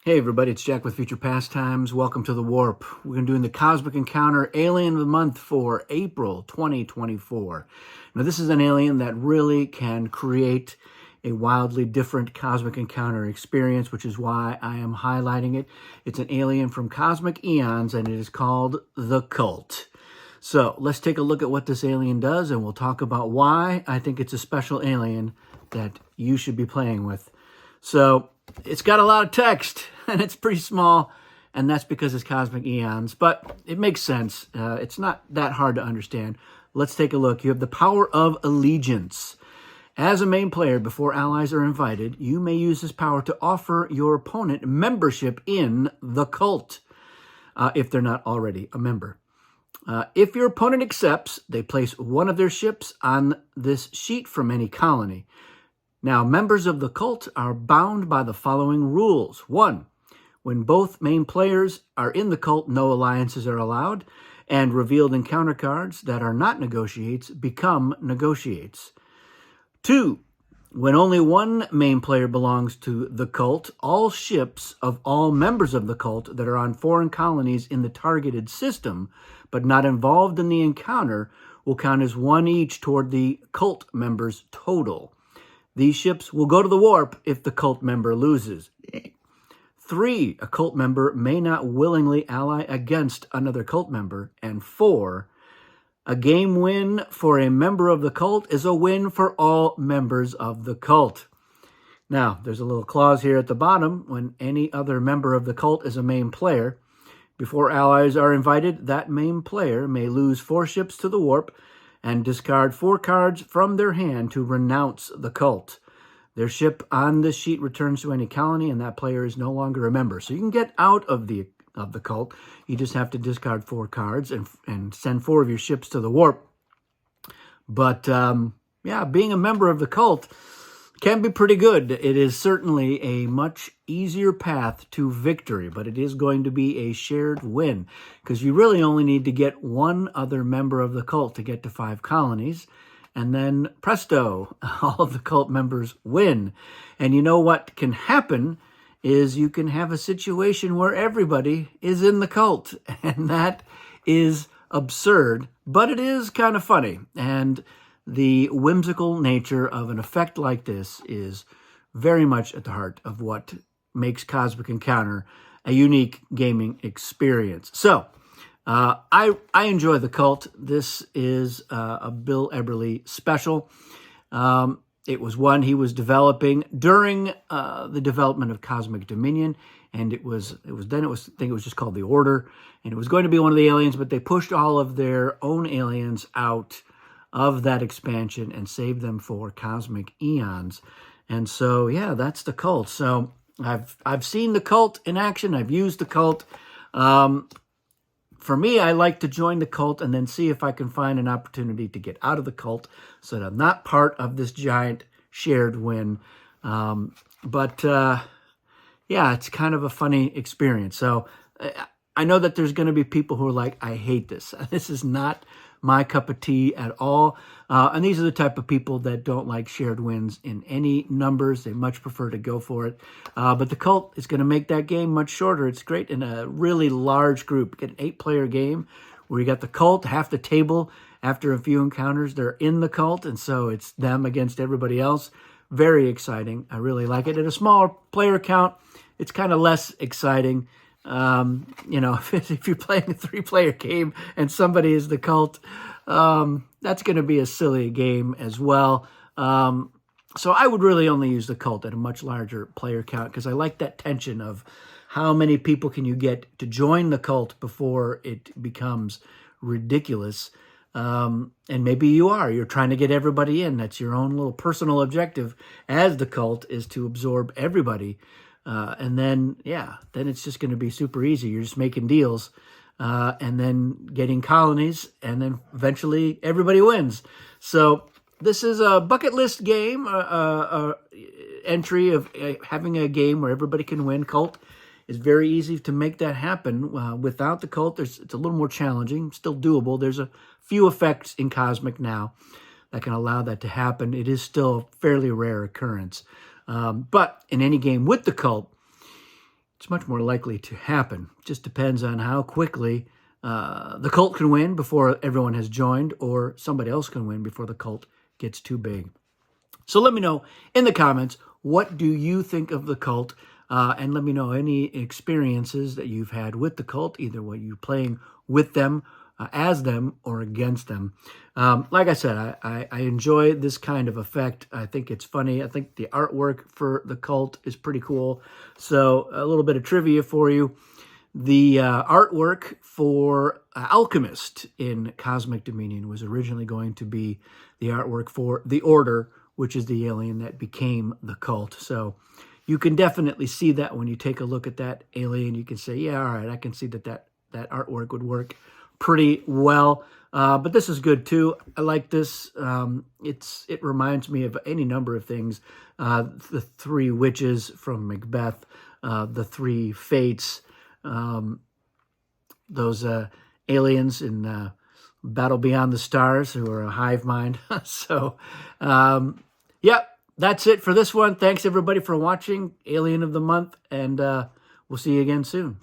Hey everybody, it's Jack with Future Pastimes. Welcome to the Warp. We're going to do the Cosmic Encounter Alien of the Month for April 2024. Now this is an alien that really can create a wildly different cosmic encounter experience, which is why I am highlighting it. It's an alien from Cosmic Eons and it is called the Cult. So let's take a look at what this alien does and we'll talk about why I think it's a special alien that you should be playing with. So it's got a lot of text and it's pretty small, and that's because it's Cosmic Eons, but it makes sense. It's not that hard to understand. Let's take a look. You have the power of allegiance. As a main player, before allies are invited, you may use this power to offer your opponent membership in the cult, if they're not already a member. If your opponent accepts, they place one of their ships on this sheet from any colony. Now, members of the cult are bound by the following rules. 1. When both main players are in the cult, no alliances are allowed, and revealed encounter cards that are not negotiates become negotiates. 2. When only one main player belongs to the cult, all ships of all members of the cult that are on foreign colonies in the targeted system, but not involved in the encounter, will count as one each toward the cult members' total. These ships will go to the warp if the cult member loses. 3. A cult member may not willingly ally against another cult member. And 4. A game win for a member of the cult is a win for all members of the cult. Now, there's a little clause here at the bottom. When any other member of the cult is a main player, before allies are invited, that main player may lose 4 ships to the warp and discard 4 cards from their hand to renounce the cult. Their ship on this sheet returns to any colony, and that player is no longer a member. So you can get out of the cult. You just have to discard 4 cards and send 4 of your ships to the warp. But yeah, being a member of the cult can be pretty good. It is certainly a much easier path to victory, but it is going to be a shared win because you really only need to get one other member of the cult to get to 5 colonies. And then presto, all of the cult members win. And you know what can happen is you can have a situation where everybody is in the cult. And that is absurd, but it is kind of funny. And the whimsical nature of an effect like this is very much at the heart of what makes Cosmic Encounter a unique gaming experience. So, I enjoy the cult. This is a Bill Eberly special. It was one he was developing during the development of Cosmic Dominion, and I think it was just called the Order, and it was going to be one of the aliens, but they pushed all of their own aliens out of that expansion and saved them for Cosmic Eons. And so, yeah, that's the cult. So I've seen the cult in action. I've used the cult. For me, I like to join the cult and then see if I can find an opportunity to get out of the cult so that I'm not part of this giant shared win. Yeah, it's kind of a funny experience. So I know that there's going to be people who are like, I hate this. This is not my cup of tea at all. And these are the type of people that don't like shared wins in any numbers. They much prefer to go for it. But the cult is going to make that game much shorter. It's great in a really large group. Get an 8-player game where you got the cult, half the table. After a few encounters, they're in the cult. And so it's them against everybody else. Very exciting. I really like it. At a smaller player count, it's kind of less exciting. If you're playing a 3-player game and somebody is the cult, that's going to be a silly game as well. So I would really only use the cult at a much larger player count because I like that tension of how many people can you get to join the cult before it becomes ridiculous. And maybe you're trying to get everybody in. That's your own little personal objective as the cult, is to absorb everybody. And then it's just going to be super easy. You're just making deals and then getting colonies, and then eventually everybody wins. So this is a bucket list game, entry of having a game where everybody can win. Cult is very easy to make that happen. Without the cult, it's a little more challenging, still doable. There's a few effects in Cosmic now that can allow that to happen. It is still a fairly rare occurrence. But in any game with the cult, it's much more likely to happen. Just depends on how quickly the cult can win before everyone has joined, or somebody else can win before the cult gets too big. So let me know in the comments, what do you think of the cult? And let me know any experiences that you've had with the cult, either when you're playing with them, as them, or against them. Like I said, I enjoy this kind of effect. I think it's funny. I think the artwork for the cult is pretty cool. So a little bit of trivia for you. The artwork for Alchemist in Cosmic Dominion was originally going to be the artwork for the Order, which is the alien that became the cult. So you can definitely see that when you take a look at that alien. You can say, yeah, all right, I can see that artwork would work pretty well. But this is good too. I like this. It reminds me of any number of things. The three witches from Macbeth, the three fates, those aliens in Battle Beyond the Stars, who are a hive mind. So, yeah, that's it for this one. Thanks everybody for watching Alien of the Month, and we'll see you again soon.